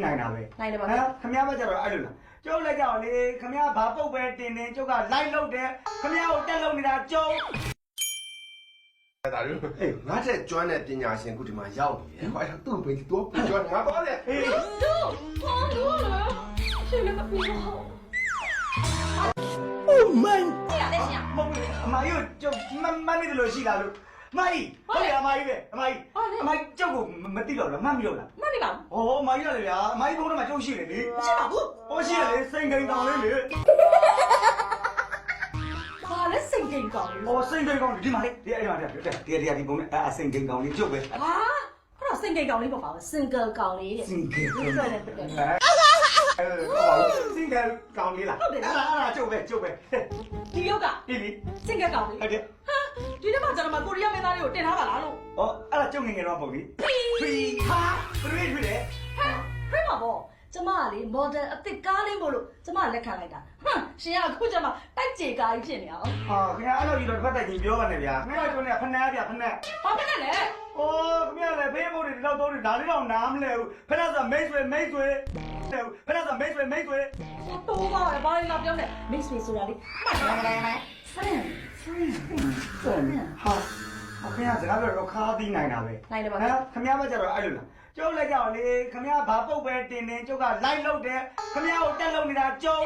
နိုင်တာပဲ နိုင်တယ်ပါ ဟမ်ခမရဘက်ကျတော့အဲ့လိုလားကျုပ်လည်းကြောက်လေခမရဘာပုတ်ပဲတင်တင်ကျုပ်ကလိုက်လုတ်တယ်ခမရကိုတက်လုံနေတာကျုံ ဒါလို့အေးငါတဲ့ကျွမ်းတဲ့ပညာရှင်ခုဒီမှာရောက်နေတယ်ဟိုအဲ့သူ့ဘေးတော့ကျွမ်းငါတော့လေအေး တို့ဟောတို့လားရှင်လည်းမပြီးတော့ Oh my ရတဲ့ရှင် မဟုတ်ဘူးအမကြီးကိုကျုပ်မနေတယ်လို့ရှိလားလို့အမကြီးဟုတ်တယ်အမကြီးပဲအမကြီးအမကြီးကျုပ်ကိုမသိတော့လားမှတ်မိတော့လား မနေပါဘူး ဟောအမကြီးကလည်းဗျာအမကြီးဘုန်းတော်မှာကျုပ်ရှိတယ်လေ မရှိပါဘူး ဟောရှိတယ်လေစိန်ကိန်တောင်လေးလေ ဘာလဲစိတ်ကြိမ်ကောင်း ဟောစိန်ကိန်ကောင်ဒီမှာလေဒီအဲ့မှာဒီပုံနဲ့စိန်ကိန်ကောင်လေးကျုပ်ပဲ ဟာအဲ့တော့စိတ်ကြိမ်ကောင်းလေးပေါ့ပါ single ကောင်းလေးတဲ့ စိန်ကိန် ဒီဆိုလည်းပြတယ် စိန်ကိန်ကောင်လေးလားအဲ့ဒါကျုပ်ပဲ ဒီရုပ်က ပြီပြီ single ကောင်းလေး ဟုတ်တယ် ဟာဒီနေ့မှကျွန်တော်မကိုရီးယားမင်းသားလေးကိုတင်ထားပါလားလို့ ဟောအဲ့ဒါကျုပ်ငယ်ငယ်တော့ပုံလေးဖီဟာတွေ့တယ် ဟဲ့ဖိမပေါ့ကျမကလေ model အစ်စ်ကားလေးမို့လို့ကျမလက်ခံလိုက်တာဟမ်ရှင်ကအခုကျမတိုက်ကြေကားကြီးဖြစ်နေအောင် ဟာခင်ဗျာအဲ့လိုကြီးတော့ဖတ်တိုက်ကြီးပြောပါနဲ့ဗျာခင်ဗျာကျုပ်နဲ့ဖနှက်ဗျာဖနှက် ဘာဖြစ်နေလဲ အိုးခင်ဗျာလည်းဖေးဖို့တွေတော့တော့ဒါလေးတော့နားမလဲဘူးဖနှက်ဆိုမိတ်ဆွေဖနှက်ဆိုမိတ်ဆွေ တော့ပါဘာလဲလာပြောနေ mix ဆိုတာလေမှတ်တယ် friend ဟာခင်ဗျာစကားပြောတော့ခါးသီးနိုင်တာပဲ နိုင်တယ်ပါ ဟမ်ခင်ဗျားဘက်ကျတော့အဲ့လိုလားကျုပ်လည်းကြောက်လေခင်ဗျားဘာပုတ်ပဲတင်တင်ကျုပ်ကလိုက်လုတ်တယ်ခင်ဗျားကိုတက်လုံနေတာကျုံ